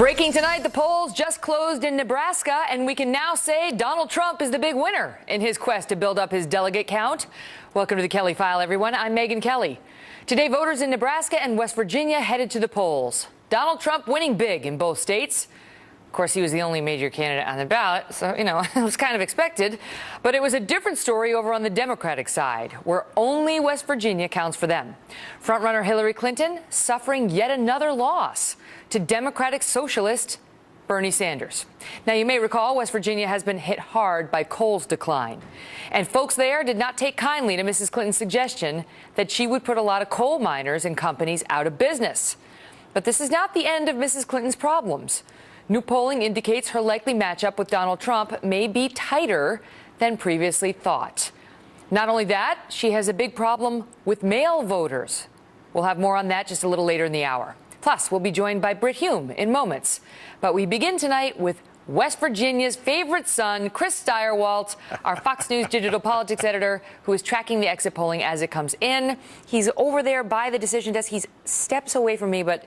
Breaking tonight, the polls just closed in Nebraska, and we can now say Donald Trump is the big winner in his quest to build up his delegate count. Welcome to the Kelly File, everyone. I'm Megyn Kelly. Today, voters in Nebraska and West Virginia headed to the polls. Donald Trump winning big in both states. Of course, he was the only major candidate on the ballot, so, it was kind of expected. But it was a different story over on the Democratic side, where only West Virginia counts for them. Frontrunner Hillary Clinton suffering yet another loss to Democratic socialist Bernie Sanders. Now, you may recall West Virginia has been hit hard by coal's decline. And folks there did not take kindly to Mrs. Clinton's suggestion that she would put a lot of coal miners and companies out of business. But this is not the end of Mrs. Clinton's problems. New polling indicates her likely matchup with Donald Trump may be tighter than previously thought. Not only that, she has a big problem with male voters. We'll have more on that just a little later in the hour. Plus, we'll be joined by Britt Hume in moments. But we begin tonight with West Virginia's favorite son, Chris Stirewalt, our Fox News digital politics editor, who is tracking the exit polling as it comes in. He's over there by the decision desk. He's steps away from me, but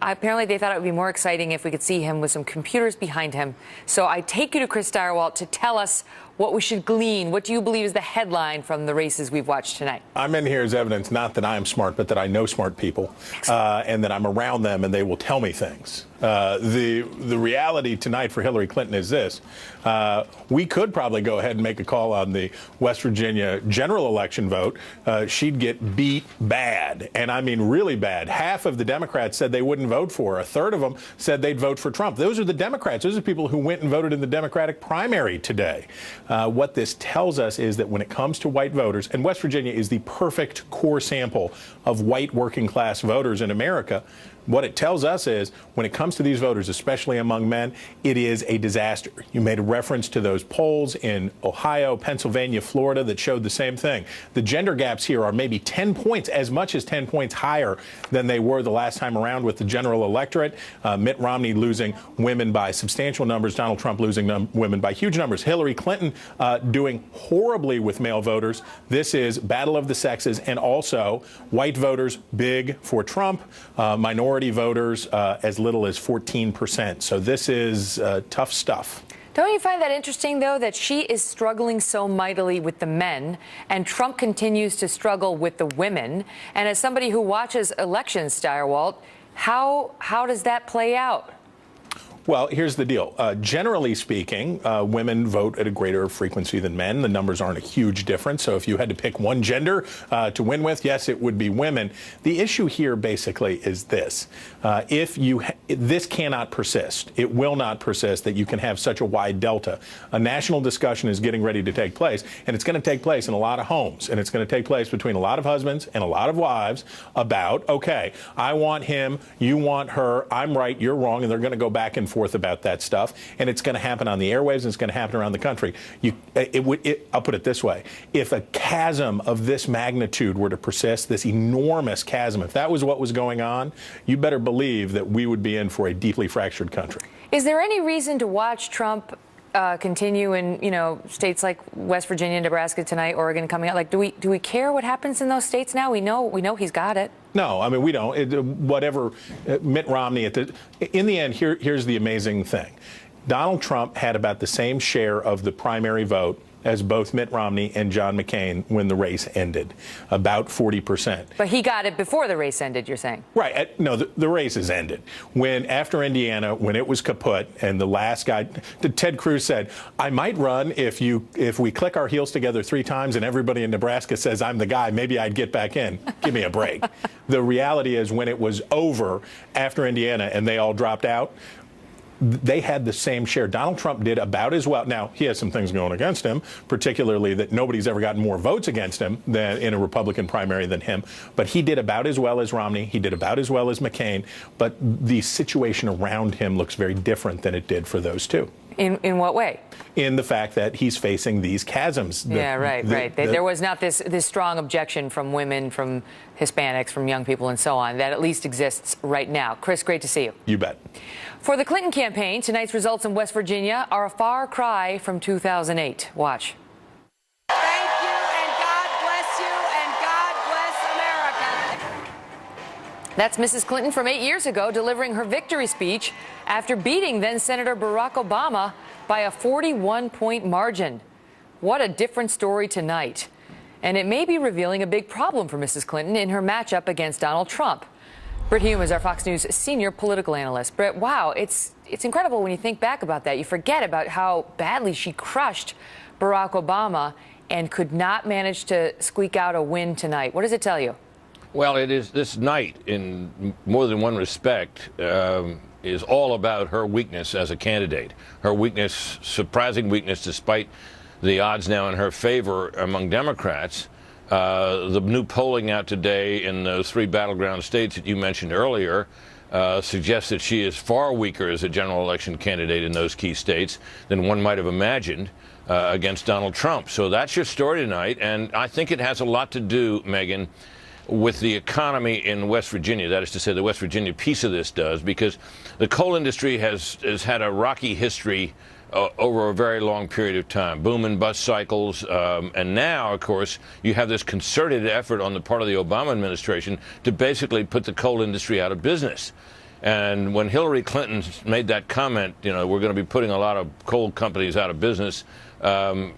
apparently they thought it would be more exciting if we could see him with some computers behind him. So I take you to Chris Stirewalt to tell us what we should glean. What do you believe is the headline from the races we've watched tonight? I'm in here as evidence, not that I am smart, but that I know smart people, and that I'm around them and they will tell me things. The reality tonight for Hillary Clinton is this. We could probably go ahead and make a call on the West Virginia general election vote. She'd get beat bad, and I mean really bad. Half of the Democrats said they wouldn't vote for her. A third of them said they'd vote for Trump. Those are the Democrats. Those are people who went and voted in the Democratic primary today. What this tells us is that when it comes to white voters, and West Virginia is the perfect core sample of white working class voters in America, what it tells us is when it comes to these voters, especially among men, it is a disaster. You made a reference to those polls in Ohio, Pennsylvania, Florida that showed the same thing. The gender gaps here are maybe 10 points, as much as 10 points higher than they were the last time around with the general electorate. Mitt Romney losing women by substantial numbers, Donald Trump losing women by huge numbers. Hillary Clinton doing horribly with male voters. This is battle of the sexes, and also white voters big for Trump, minority voters as little as 14%. So this is tough stuff. Don't you find that interesting, though, that she is struggling so mightily with the men and Trump continues to struggle with the women? And as somebody who watches elections, Stirewalt, how does that play out? Well, here's the deal. Generally speaking, women vote at a greater frequency than men. The numbers aren't a huge difference. So if you had to pick one gender to win with, yes, it would be women. The issue here basically is this. This cannot persist. It will not persist that you can have such a wide delta. A national discussion is getting ready to take place, and it's going to take place in a lot of homes, and it's going to take place between a lot of husbands and a lot of wives about, okay, I want him, you want her, I'm right, you're wrong, and they're going to go back and forth about that stuff, and it's going to happen on the airwaves, and it's going to happen around the country. I'll put it this way. If a chasm of this magnitude were to persist, this enormous chasm, if that was what was going on, you better believe that we would be in for a deeply fractured country. Is there any reason to watch Trump continue in, states like West Virginia, Nebraska tonight, Oregon coming out? Like, do we care what happens in those states now? We know he's got it. No, I mean, we don't. Whatever Mitt Romney, in the end, here's the amazing thing. Donald Trump had about the same share of the primary vote as both Mitt Romney and John McCain when the race ended, about 40%. But he got it before the race ended, you're saying? Right. No, the race has ended. After Indiana, when it was kaput, and the last guy, Ted Cruz said, I might run if we click our heels together 3 times and everybody in Nebraska says I'm the guy, maybe I'd get back in. Give me a break. The reality is when it was over after Indiana and they all dropped out, they had the same share. Donald Trump did about as well. Now, he has some things going against him, particularly that nobody's ever gotten more votes against him than in a Republican primary than him. But he did about as well as Romney. He did about as well as McCain. But the situation around him looks very different than it did for those two. In what way? In the fact that he's facing these chasms. Right. There was not this strong objection from women, from Hispanics, from young people, and so on, that at least exists right now. Chris, great to see you. You bet. For the Clinton campaign, tonight's results in West Virginia are a far cry from 2008. Watch. Thank you, and God bless you, and God bless America. That's Mrs. Clinton from 8 years ago delivering her victory speech after beating then-Senator Barack Obama by a 41-point margin. What a different story tonight. And it may be revealing a big problem for Mrs. Clinton in her matchup against Donald Trump. Britt Hume is our Fox News senior political analyst. Britt, wow, it's incredible when you think back about that. You forget about how badly she crushed Barack Obama and could not manage to squeak out a win tonight. What does it tell you? Well, it is this night, in more than one respect, is all about her weakness as a candidate. Her weakness, surprising weakness, despite the odds now in her favor among Democrats. The new polling out today in those 3 battleground states that you mentioned earlier suggests that she is far weaker as a general election candidate in those key states than one might have imagined against Donald Trump. So that's your story tonight, and I think it has a lot to do, Megan, with the economy in West Virginia. That is to say, the West Virginia piece of this does, because the coal industry has had a rocky history over a very long period of time, boom and bust cycles, and now, of course, you have this concerted effort on the part of the Obama administration to basically put the coal industry out of business. And when Hillary Clinton made that comment, you know, we're going to be putting a lot of coal companies out of business,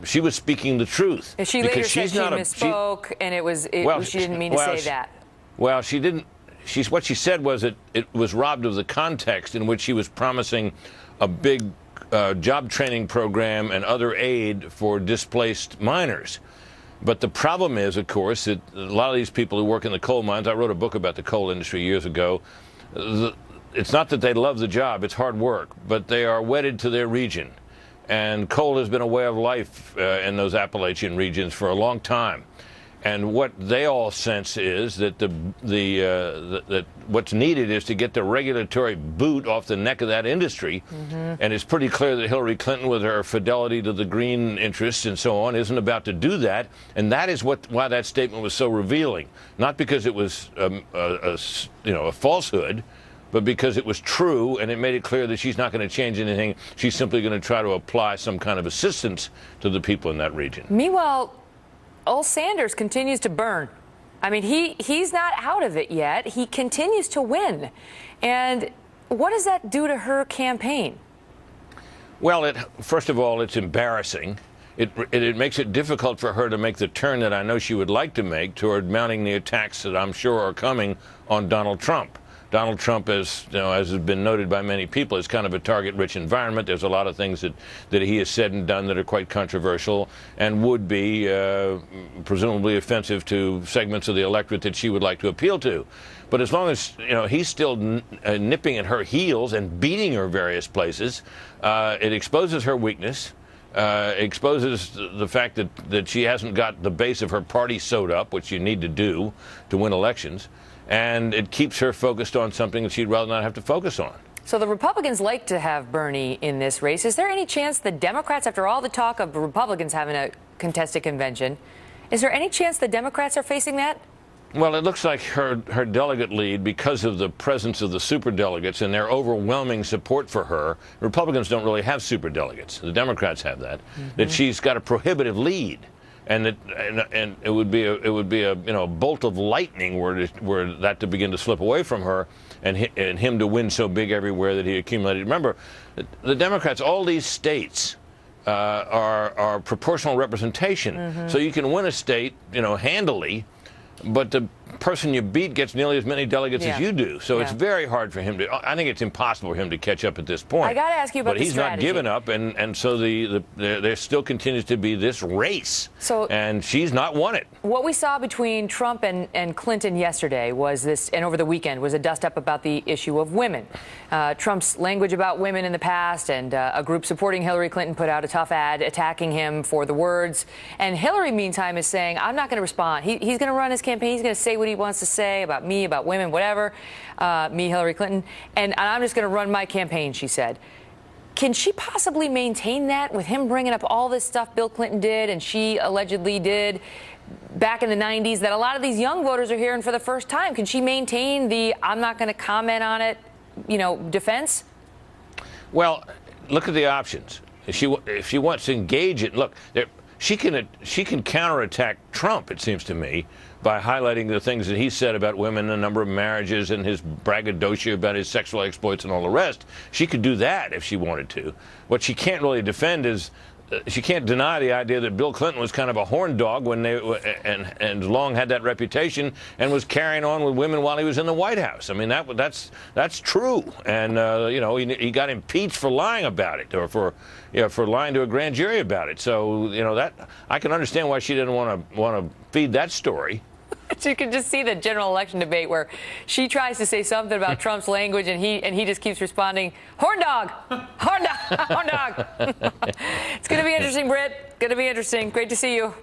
she was speaking the truth. And she later said she misspoke, and she didn't mean to say that. Well, she didn't. What she said was that it was robbed of the context in which she was promising a big job training program and other aid for displaced miners. But the problem is, of course, that a lot of these people who work in the coal mines, I wrote a book about the coal industry years ago, it's not that they love the job, it's hard work, but they are wedded to their region. And coal has been a way of life in those Appalachian regions for a long time. And what they all sense is that that what's needed is to get the regulatory boot off the neck of that industry. Mm-hmm. And it's pretty clear that Hillary Clinton, with her fidelity to the green interests and so on, isn't about to do that. And that is why that statement was so revealing. Not because it was a falsehood, but because it was true, and it made it clear that she's not going to change anything. She's simply going to try to apply some kind of assistance to the people in that region. Meanwhile, old Sanders continues to burn. I mean, he's not out of it yet. He continues to win. And what does that do to her campaign? Well, first of all, it's embarrassing. It makes it difficult for her to make the turn that I know she would like to make toward mounting the attacks that I'm sure are coming on Donald Trump. Donald Trump, as has been noted by many people, is kind of a target-rich environment. There's a lot of things that he has said and done that are quite controversial and would be presumably offensive to segments of the electorate that she would like to appeal to. But as long as he's still nipping at her heels and beating her various places, it exposes her weakness. Exposes the fact that she hasn't got the base of her party sewed up, which you need to do to win elections. And it keeps her focused on something that she'd rather not have to focus on. So the Republicans like to have Bernie in this race. Is there any chance the Democrats, after all the talk of the Republicans having a contested convention, is there any chance the Democrats are facing that? Well, it looks like her delegate lead, because of the presence of the superdelegates and their overwhelming support for her. Republicans don't really have superdelegates. The Democrats have that. Mm-hmm. That she's got a prohibitive lead. And it would be a bolt of lightning were that to begin to slip away from her, and him to win so big everywhere that he accumulated. Remember, the Democrats, all these states are proportional representation, mm-hmm. So you can win a state handily, but the person you beat gets nearly as many delegates as you do. So it's very hard for him to. I think it's impossible for him to catch up at this point. I got to ask you about the strategy. But he's not given up, and so there still continues to be this race. And she's not won it. What we saw between Trump and Clinton yesterday was this, and over the weekend, was a dust-up about the issue of women. Trump's language about women in the past, and a group supporting Hillary Clinton put out a tough ad attacking him for the words. And Hillary, meantime, is saying, I'm not going to respond. He's going to run his campaign. He's going to say what he wants to say about me, about women, whatever, me, Hillary Clinton, and I'm just going to run my campaign, she said. Can she possibly maintain that with him bringing up all this stuff Bill Clinton did and she allegedly did back in the 90s that a lot of these young voters are hearing for the first time? Can she maintain the I'm not going to comment on it, defense? Well, look at the options. If she wants to engage it, look, she can counterattack Trump, it seems to me, by highlighting the things that he said about women, the number of marriages, and his braggadocio about his sexual exploits and all the rest. She could do that if she wanted to. What she can't really defend is she can't deny the idea that Bill Clinton was kind of a horn dog when and long had that reputation and was carrying on with women while he was in the White House. I mean, that's true. And you know, he got impeached for lying about it, or for lying to a grand jury about it. So you know, that I can understand why she didn't want to feed that story. You can just see the general election debate where she tries to say something about Trump's language, and he just keeps responding, "Horn dog, horn dog, horn dog." It's going to be interesting, Britt. Going to be interesting. Great to see you.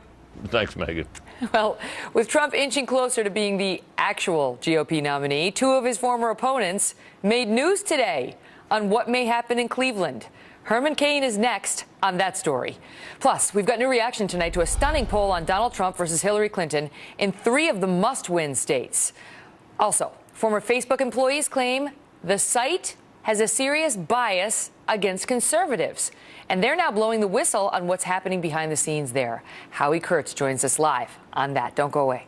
Thanks, Megan. Well, with Trump inching closer to being the actual GOP nominee, two of his former opponents made news today on what may happen in Cleveland. Herman Cain is next on that story. Plus, we've got new reaction tonight to a stunning poll on Donald Trump versus Hillary Clinton in 3 of the must-win states. Also, former Facebook employees claim the site has a serious bias against conservatives, and they're now blowing the whistle on what's happening behind the scenes there. Howie Kurtz joins us live on that. Don't go away.